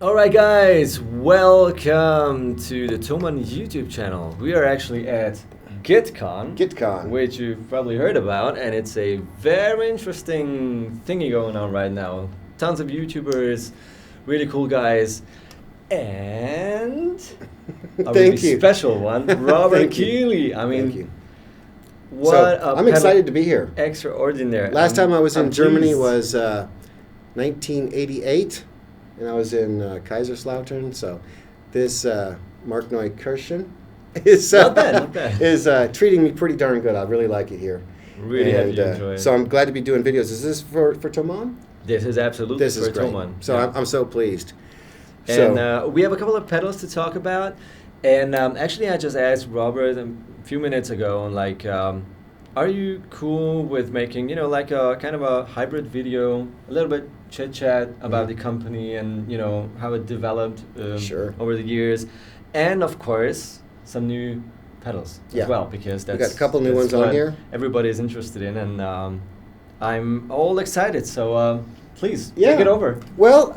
Alright guys, welcome to the Thomann YouTube channel. We are actually at GuitCon, which you've probably heard about, and it's a very interesting thingy going on right now. Tons of YouTubers, really cool guys, and a really special one, Robert Keeley. I mean, I'm excited to be here. Extraordinary. Last time I was in Germany was 1988. And I was in Kaiserslautern, so this Mark Neukirchen is not bad. is treating me pretty darn good. I really like it here. Really have you enjoy it. So I'm glad to be doing videos. Is this for Thomann? This is absolutely this is for great. Thomann. So yeah. I'm so pleased. And we have a couple of pedals to talk about. And actually, I just asked Robert a few minutes ago, like, are you cool with making, like a kind of a hybrid video, a little bit chit-chat about the company and, how it developed over the years. And, of course, some new pedals as well, because we got a couple new ones on here. Everybody is interested in, and I'm all excited. So please, take it over. Well,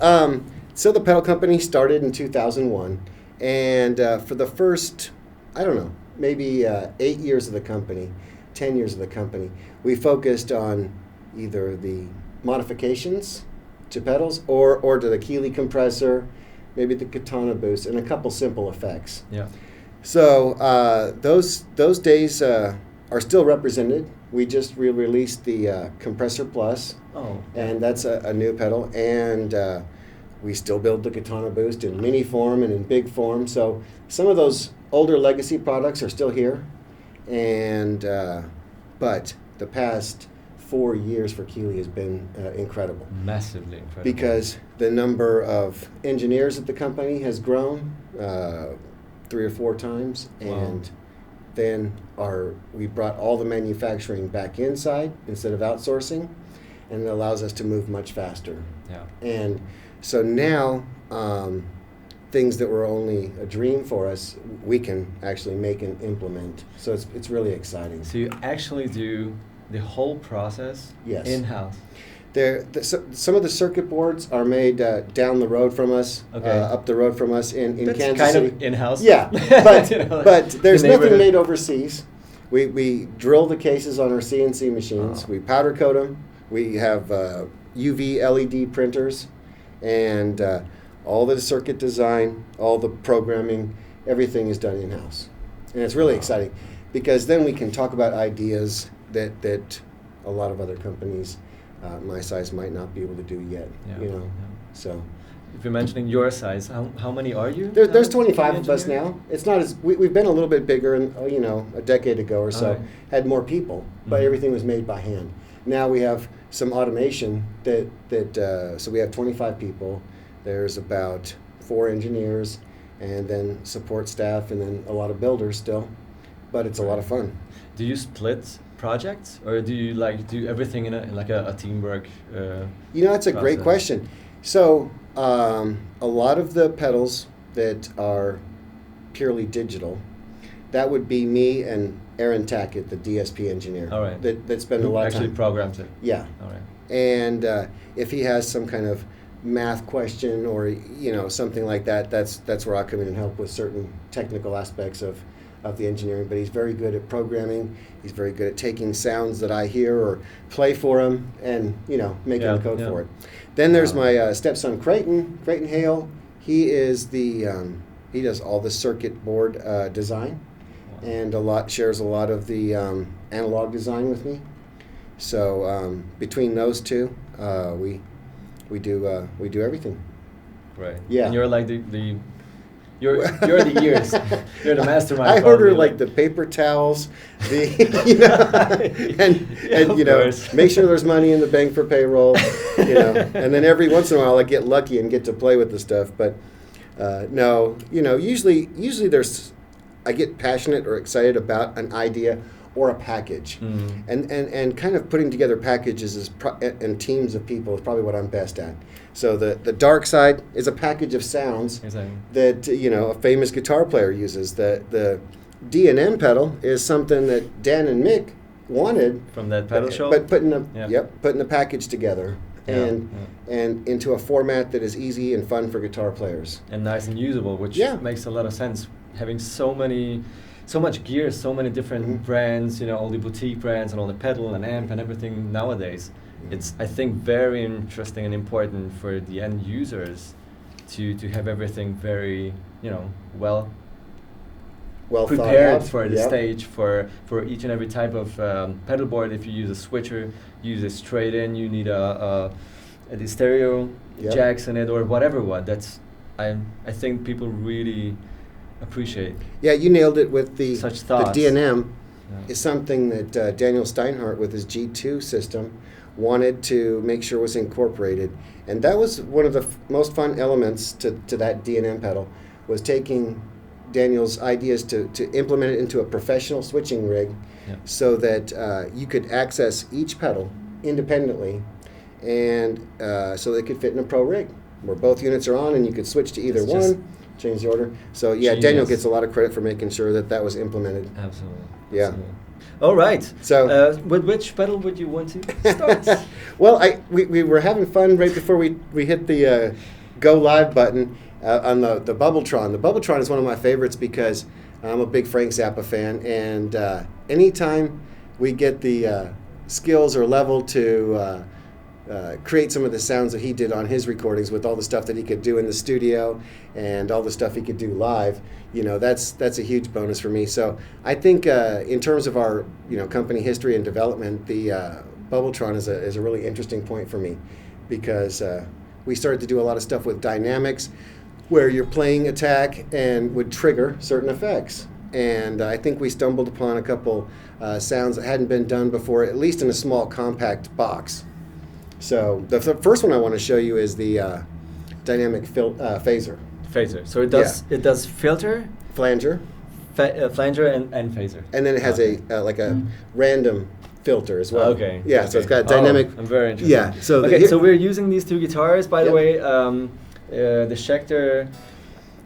so the pedal company started in 2001. And for the first, I don't know, maybe 8 years of the company, 10 years of the company, we focused on either the modifications to pedals or to the Keeley compressor, maybe the katana boost, and a couple simple effects. Yeah. So those days are still represented. We just released the Compressor Plus, and that's a new pedal, and we still build the katana boost in mini form and in big form. So some of those older legacy products are still here, and but the past 4 years for Keeley has been incredible. Massively incredible. Because the number of engineers at the company has grown 3 or 4 times, and then we brought all the manufacturing back inside instead of outsourcing, and it allows us to move much faster. Yeah. And so now, things that were only a dream for us, we can actually make and implement. So it's really exciting. So you actually do the whole process in-house? Some of the circuit boards are made down the road from us, up the road from us in Kansas City. Kind of in-house? Yeah, but there's nothing made overseas. We drill the cases on our CNC machines. We powder coat them. We have UV LED printers, and all the circuit design, all the programming, everything is done in-house. And it's really exciting, because then we can talk about ideas that a lot of other companies my size might not be able to do yet. So if you're mentioning your size, how many are you? There's 25 of us now. It's not as we've been a little bit bigger, a decade ago or so. Had more people, but everything was made by hand. Now we have some automation so we have 25 people. There's about 4 engineers, and then support staff, and then a lot of builders still. But it's a lot of fun. Do you split projects, or do you do everything in a teamwork? That's a great question. So a lot of the pedals that are purely digital, that would be me and Aaron Tackett, the DSP engineer. All right. That spend a lot of time. Actually programs it. Yeah. All right. And if he has some kind of math question or something like that, that's where I come in and help with certain technical aspects of the engineering. But he's very good at programming. He's very good at taking sounds that I hear or play for him and making the code for it. Then there's my stepson Creighton Hale. He is he does all the circuit board design, and shares a lot of the analog design with me. So between those two, we do everything. Right. Yeah. And you're like you're the ears. You're the mastermind. I order the paper towels, and make sure there's money in the bank for payroll, and then every once in a while I get lucky and get to play with the stuff. But no, usually I get passionate or excited about an idea or a package, and kind of putting together packages and teams of people is probably what I'm best at. So the dark side is a package of sounds that a famous guitar player uses. The D&M pedal is something that Dan and Mick wanted from that pedal show, but putting the package together and into a format that is easy and fun for guitar players. And nice and usable, which makes a lot of sense. Having so much gear, so many different brands, all the boutique brands and all the pedal and amp and everything nowadays. It's, I think, very interesting and important for the end users to have everything very, well prepared for the stage, for each and every type of pedal board. If you use a switcher, use it straight in. You need the stereo jacks in it or whatever. That's I think people really appreciate. Yeah, you nailed it with the such thoughts. The D&M is something that Daniel Steinhardt with his G2 system wanted to make sure was incorporated, and that was one of the most fun elements to that D&M pedal, was taking Daniel's ideas to implement it into a professional switching rig, so that you could access each pedal independently, and so they could fit in a pro rig where both units are on, and you could switch to either one, change the order. So Daniel gets a lot of credit for making sure that was implemented. Absolutely. Yeah. Absolutely. All right. So, with which pedal would you want to start? Well, we were having fun right before we hit the go live button on the Bubbletron. The Bubbletron is one of my favorites because I'm a big Frank Zappa fan, and anytime we get the skills or level to create some of the sounds that he did on his recordings with all the stuff that he could do in the studio and all the stuff he could do live, that's a huge bonus for me. So I think in terms of our company history and development, the Bubbletron is a really interesting point for me, because we started to do a lot of stuff with dynamics where you're playing attack and would trigger certain effects. And I think we stumbled upon a couple sounds that hadn't been done before, at least in a small compact box. So the first one I want to show you is the dynamic phaser. Phaser. So it does filter, flanger, flanger and phaser. And then it has a random filter as well. Okay. Yeah. Okay. So it's got dynamic. I'm very interested. Yeah. So so we're using these two guitars, by the way. The Schecter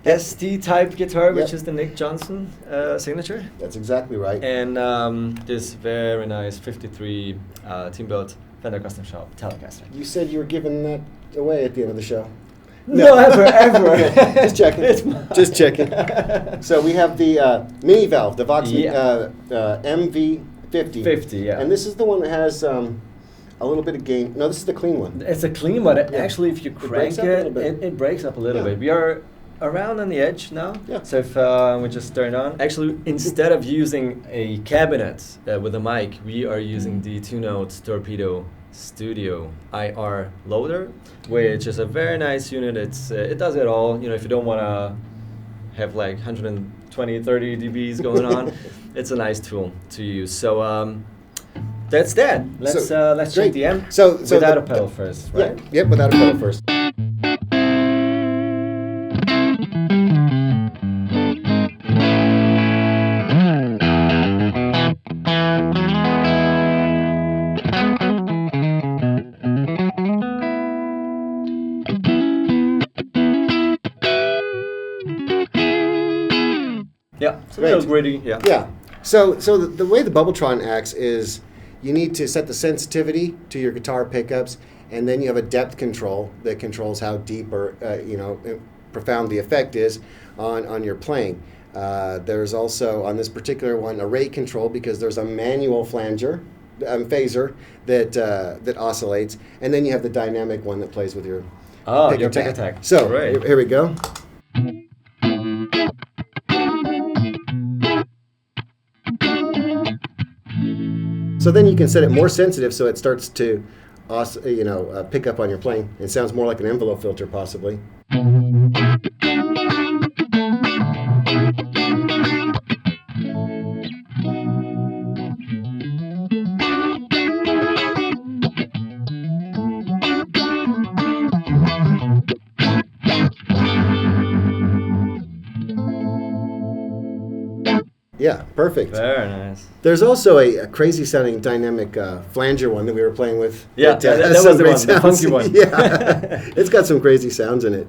ST type guitar, which is the Nick Johnson signature. That's exactly right. And this very nice 53 team-built Fender Custom Shop Telecaster. You said you were giving that away at the end of the show. No, ever. Just checking. Just checking. So we have the mini valve, the Vox MV50. 50, yeah. And this is the one that has a little bit of gain. No, this is the clean one. It's a clean one. Actually, if you crank it breaks up a little bit. We are around on the edge now. Yeah. So if we just turn it on. Actually, instead of using a cabinet with a mic, we are using the 2-note Torpedo Studio IR loader, which is a very nice unit. It does it all. If you don't want to have like 120, 30 dBs going on, it's a nice tool to use. So that's that. Let's check the amp without a pedal first, right? Yep, without a pedal first. Yeah, it's a little gritty. Yeah. Yeah. So the way the Bubbletron acts is you need to set the sensitivity to your guitar pickups, and then you have a depth control that controls how deep or profound the effect is on your playing. There's also on this particular one a rate control, because there's a manual phaser that oscillates, and then you have the dynamic one that plays with your pick attack. So here we go. So then you can set it more sensitive, so it starts to, pick up on your playing. It sounds more like an envelope filter, possibly. Yeah, perfect. Very nice. There's also a crazy sounding dynamic flanger one that we were playing with. Yeah, that was the one, the funky one. Yeah, it's got some crazy sounds in it.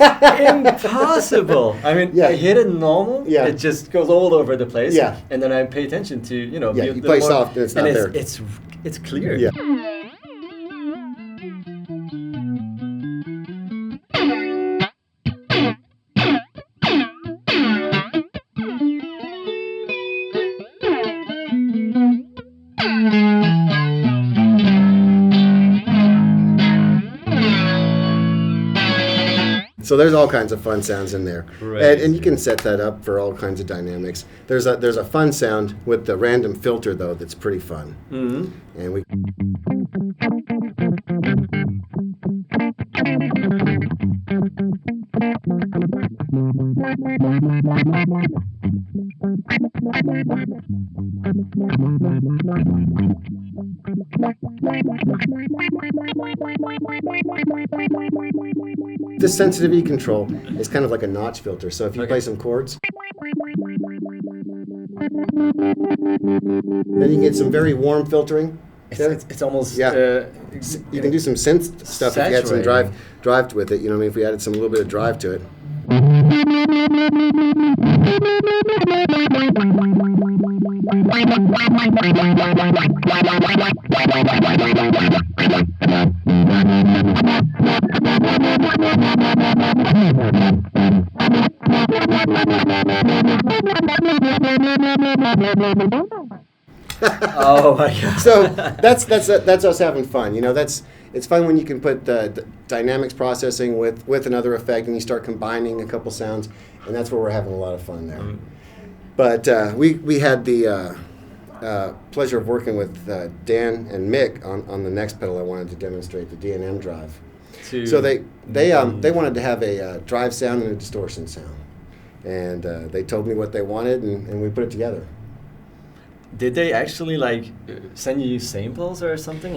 impossible. I mean, Yeah. I hit it normal. Yeah. It just goes all over the place. Yeah. And then I pay attention to, you know, Yeah, be a you little play more- soft and it's not there. It's clear. Yeah. So there's all kinds of fun sounds in there, and you can set that up for all kinds of dynamics. There's a fun sound with the random filter though that's pretty fun, and we. This sensitivity control is kind of like a notch filter. So if you play some chords, then you get some very warm filtering. It's almost you can do some synth stuff if you had some drive with it. You know, what I mean, if we added some little bit of drive to it. Oh my god! So that's us having fun. You know, it's fun when you can put the dynamics processing with another effect, and you start combining a couple sounds, and that's where we're having a lot of fun there. But we had the pleasure of working with Dan and Mick on the next pedal I wanted to demonstrate, the D&M drive. So they wanted to have a drive sound and a distortion sound, and they told me what they wanted, and we put it together. Did they actually send you samples or something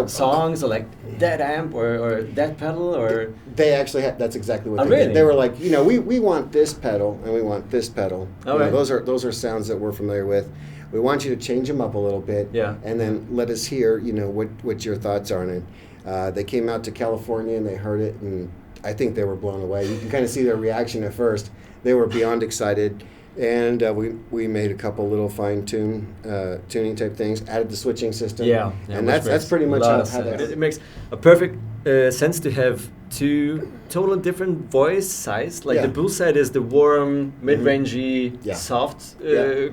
songs or like that amp or that pedal or? They actually that's exactly what Oh, they really? did. They were like, you know, we want this pedal and we want this pedal. Okay. You know, those are sounds that we're familiar with. We want you to change them up a little bit. Yeah. And then let us hear, you know, what your thoughts are on it. They came out to California and they heard it, and I think they were blown away. You can kind of see their reaction at first. They were beyond excited. And we made a couple little tuning type things, added the switching system. Yeah, and that's pretty much how that. It makes a perfect sense to have two totally different voice sides. Like the Bull side is the warm, mid-rangey, soft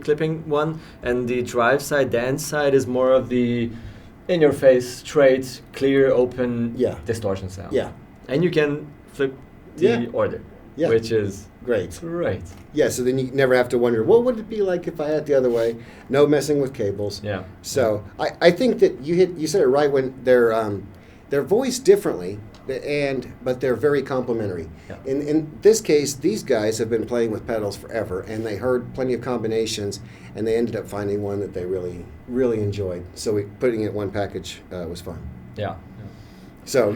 clipping one, and the drive side, dance side, is more of the in-your-face, straight, clear, open distortion sound. Yeah, and you can flip the order, which is great. Yeah, so then you never have to wonder, what would it be like if I had it the other way? No messing with cables. Yeah. So I think that you said it right when they're voiced differently, but they're very complementary. Yeah. In this case, these guys have been playing with pedals forever, and they heard plenty of combinations, and they ended up finding one that they really, really enjoyed. So putting it in one package was fun. Yeah. So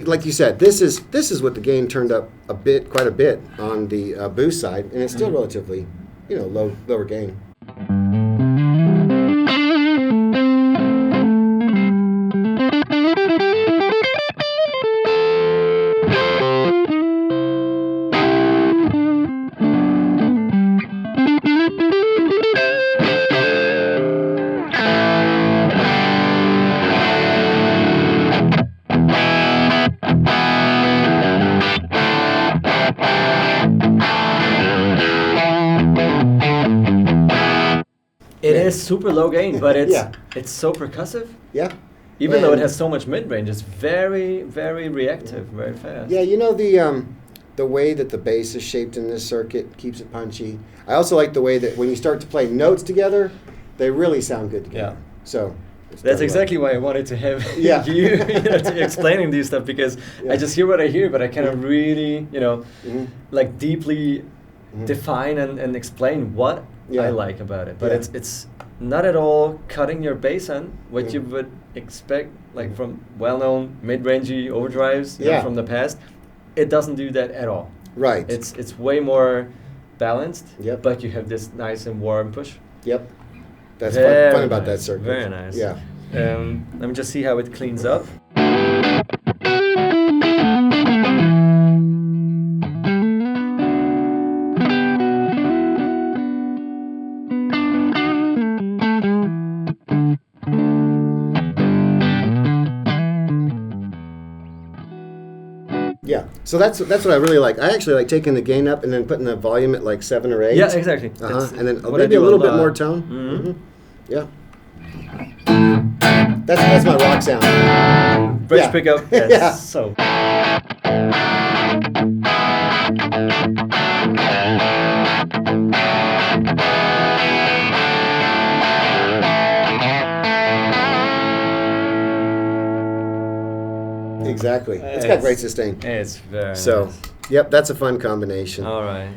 like you said, this is what the gain turned up quite a bit on the boost side, and it's still relatively, you know, lower gain. It is super low gain, but it's so percussive. Yeah. Even though it has so much mid-range, it's very, very reactive, very fast. Yeah, you know, the way that the bass is shaped in this circuit keeps it punchy. I also like the way that when you start to play notes together, they really sound good together. Yeah. So that's exactly why I wanted to have you to explaining these stuff, because I just hear what I hear, but I cannot really, you know, like deeply define and explain what I like about it. But it's not at all cutting your bass on what you would expect, like from well-known mid-rangey overdrives you know, from the past. It doesn't do that at all. Right. It's way more balanced. Yep. But you have this nice and warm push. Yep. That's fun about that circuit. Very nice. Yeah. Let me just see how it cleans up. So that's what I really like. I actually like taking the gain up and then putting the volume at like 7 or 8. Yeah, exactly. And then maybe a little bit more tone. Yeah. That's my rock sound. Bridge pickup. Yes. Yeah. So. Exactly. It's got great sustain. It's very nice. Yep, that's a fun combination. All right.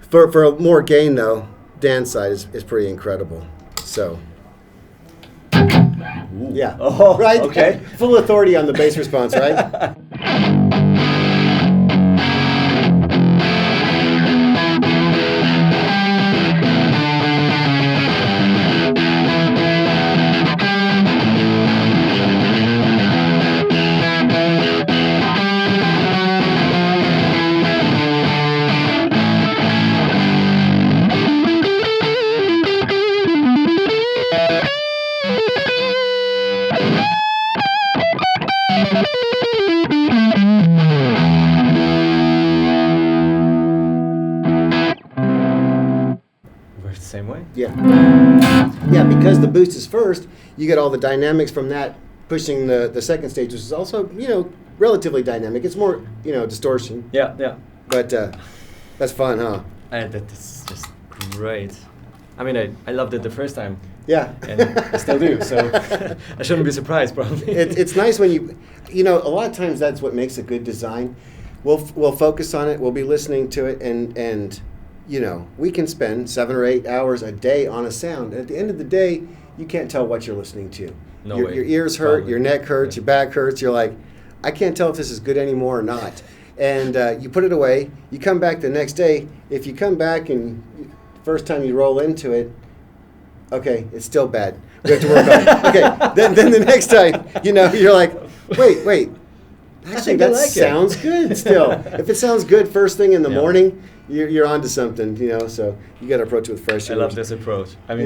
For more gain, though, Dan's side is pretty incredible. So. Ooh. Yeah. Oh, right? Okay. Full authority on the bass response, right? Same way? Yeah. Yeah, because the boost is first, you get all the dynamics from that pushing the second stage, which is also, relatively dynamic. It's more, distortion. Yeah. But that's fun, huh? That's just great. I mean, I loved it the first time. Yeah. And I still do, so I shouldn't be surprised, probably. It's nice when a lot of times that's what makes a good design. We'll focus on it, we'll be listening to it, and we can spend 7 or 8 hours a day on a sound. At the end of the day, you can't tell what you're listening to. No your, way. Your ears hurt, Probably. your neck hurts, your back hurts. You're like, I can't tell if this is good anymore or not. And you put it away. You come back the next day. If you come back and first time you roll into it, okay, it's still bad. We have to work on it. Okay, then the next time, you're like, wait. Actually, that sounds good still. If it sounds good first thing in the morning, you're onto something, so you got to approach it with fresh ears. I love this approach. I mean,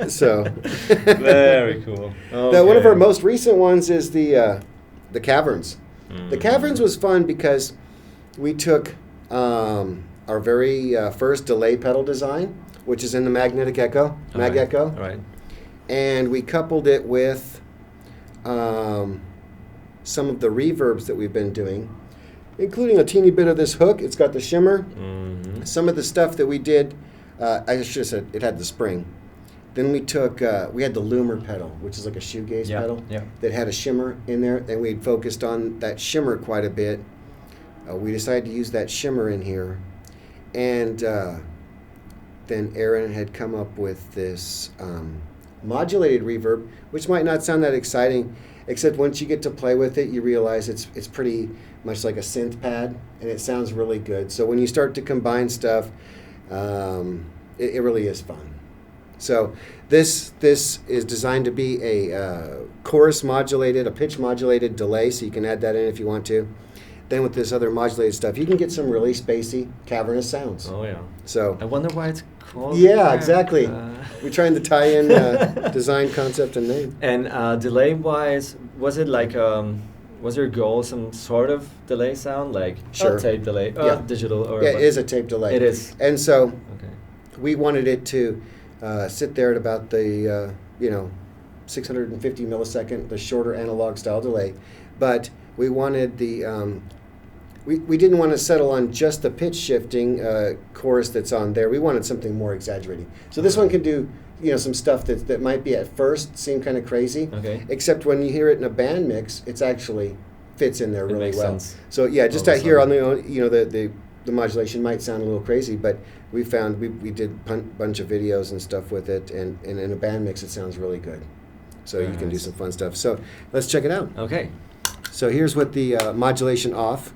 So. Very cool. Okay. One of our most recent ones is the Caverns. The Caverns was fun because we took our very first delay pedal design, which is in the Magnetic Echo, Echo. All right. And we coupled it with some of the reverbs that we've been doing, including a teeny bit of this hook. It's got the shimmer. Mm-hmm. Some of the stuff that we did, I should have said it had the spring. Then we had the loomer pedal, which is like a shoegaze pedal that had a shimmer in there, and we focused on that shimmer quite a bit. We decided to use that shimmer in here, and then Aaron had come up with this modulated reverb, which might not sound that exciting, except once you get to play with it, you realize it's pretty much like a synth pad, and it sounds really good. So when you start to combine stuff, it really is fun. So this is designed to be a chorus modulated, a pitch modulated delay, so you can add that in if you want to. Then with this other modulated stuff, you can get some really spacey, cavernous sounds. Oh yeah. So I wonder why it's called. Yeah, exactly. We're trying to tie in design, concept, and name. And delay-wise, was it like was your goal some sort of delay sound, like Sure. tape delay, digital, or Yeah, it is a tape delay. It is. And so Okay. we wanted it to sit there at about the 650 millisecond, the shorter analog style delay, but we wanted the we didn't want to settle on just the pitch shifting chorus that's on there. We wanted something more exaggerating. So this one can do some stuff that might be at first seem kind of crazy. Okay. Except when you hear it in a band mix, it's actually fits in there It really makes well. sense. So yeah, just All of out a here on sudden. the modulation might sound a little crazy, but we found we did a bunch of videos and stuff with it, and in a band mix it sounds really good. So Very you can do nice. some fun stuff. So let's check it out. Okay. So here's with the modulation off.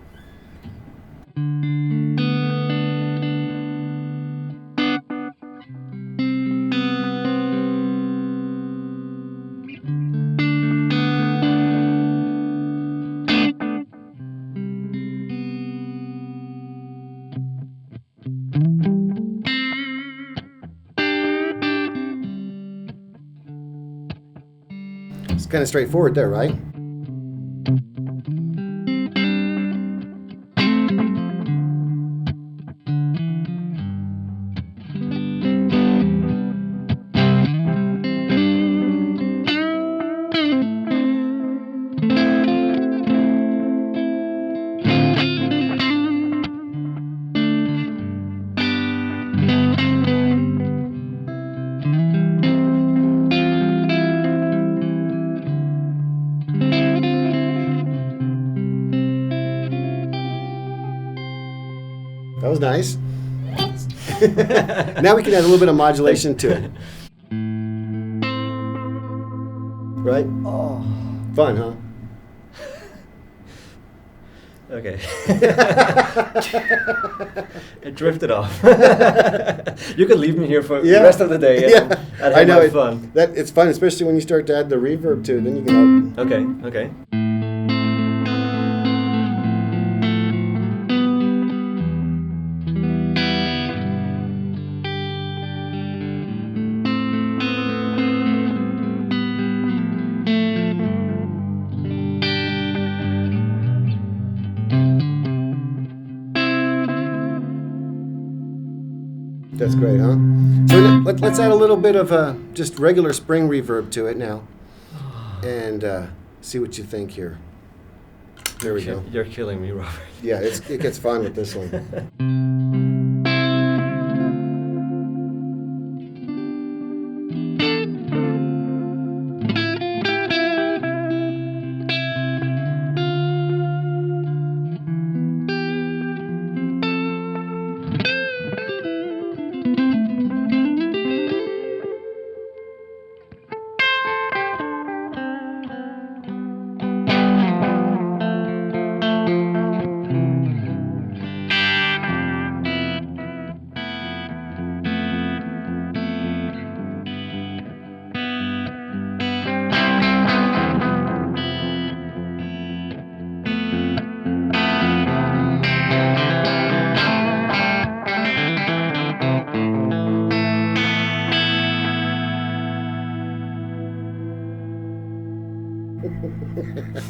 It's kind of straightforward there, right? nice. Now we can add a little bit of modulation to it. Right? Oh. Fun, huh? Okay. It drifted off. You could leave me here for the rest of the day. Yeah. I'd I know. have fun. It's fun, especially when you start to add the reverb to it. Then you can all... Okay. That's great, huh? So let's add a little bit of just regular spring reverb to it now, and see what you think here. There we go. You're killing me, Robert. Yeah, it gets fun with this one.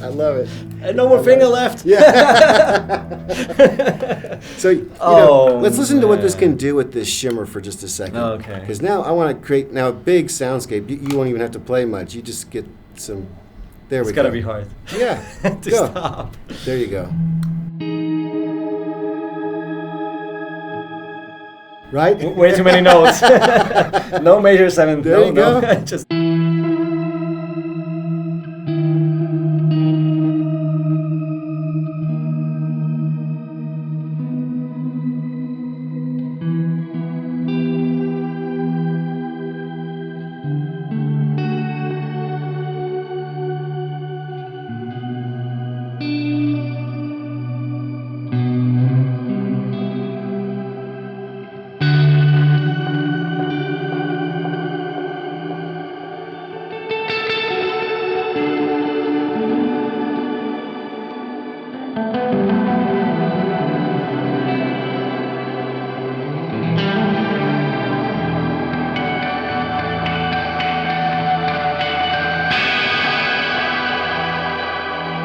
I love it. And no more finger left. Yeah. So, let's listen to what this can do with this shimmer for just a second. Okay. Because now I want to create a big soundscape. You won't even have to play much. You just get some. There we go. It's gotta be hard. Yeah. To go. stop. There you go. Right? Way too many notes. No major seventh. There you go. Just.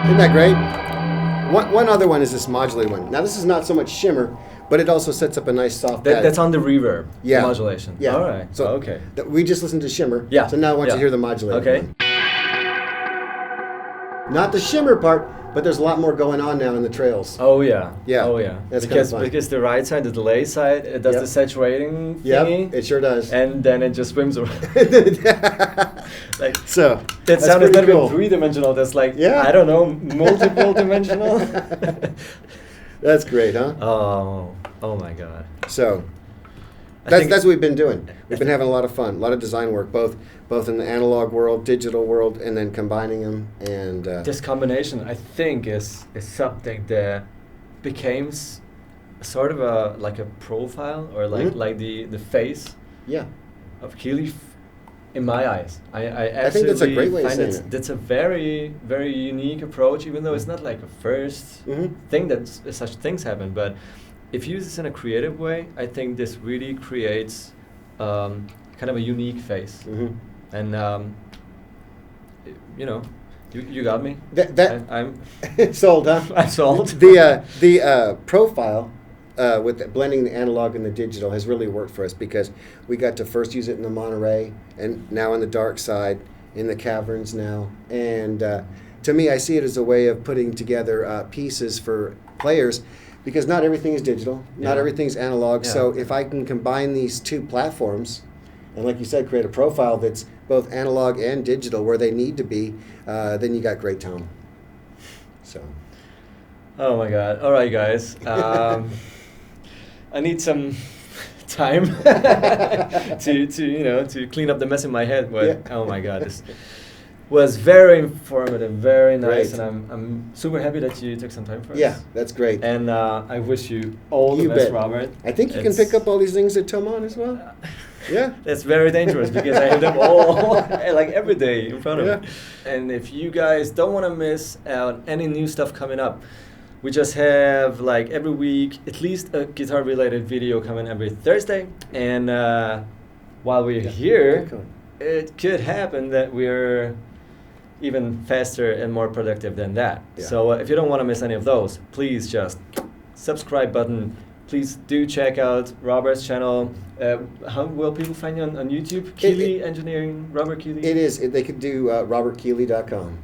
Isn't that great? One other one is this modulated one. Now this is not so much shimmer, but it also sets up a nice soft pad. That's on the reverb. Yeah. The modulation. Yeah. All right. So okay. We just listened to shimmer. Yeah. So now I want you to hear the modulated Okay. one. Not the shimmer part, but there's a lot more going on now in the trails. Oh yeah. Yeah. Oh yeah. That's kind of fun. Because the right side, the delay side, it does the saturating thingy. Yep, it sure does. And then it just swims around. Like So that sounded pretty a little cool. bit three-dimensional. That's like Yeah. I don't know, multiple dimensional. That's great, huh? Oh my God. So that's what we've been doing. We've been having a lot of fun, a lot of design work, both in the analog world, digital world, and then combining them. And this combination, I think, is something that became sort of a profile or like the face yeah, of Keeley. In my eyes, I think that's a great way of find saying it. that's a very, very unique approach, even though it's not like a first thing that such things happen. But if you use this in a creative way, I think this really creates kind of a unique face. And you got me. I'm sold, huh? I'm sold. The profile with blending the analog and the digital has really worked for us because we got to first use it in the Monterey and now in the dark side, in the Caverns now. And to me, I see it as a way of putting together pieces for players because not everything is digital, not everything's analog. Yeah. So if I can combine these two platforms and like you said, create a profile that's both analog and digital where they need to be, then you got great tone. So. Oh my God! All right, guys. I need some time to clean up the mess in my head. But oh my God, this was very informative, very nice, Great. and I'm super happy that you took some time for us. Yeah, that's great. And I wish you all the best, Robert. I think you can pick up all these things at Thomann as well. Yeah. That's very dangerous because I have them all like every day in front of me. And if you guys don't want to miss out any new stuff coming up, we just have like every week at least a guitar related video coming every Thursday. And while we're here, it could happen that we're even faster and more productive than that. Yeah. So if you don't want to miss any of those, please just subscribe button. Please do check out Robert's channel. How will people find you on YouTube? Keeley Engineering, Robert Keeley? It is. They could do robertkeeley.com.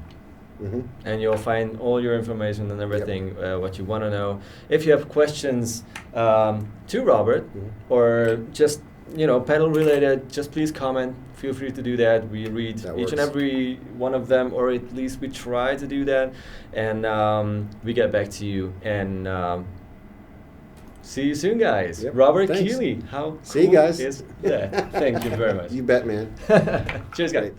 Mm-hmm. And you'll find all your information and everything, what you want to know. If you have questions to Robert, or just pedal related, just please comment. Feel free to do that. We read each and every one of them, or at least we try to do that, and we get back to you. And see you soon, guys. Yep. Robert Thanks. Keeley. How See you cool guys. is that? Thank you very much. You bet, man. Cheers, guys. Great.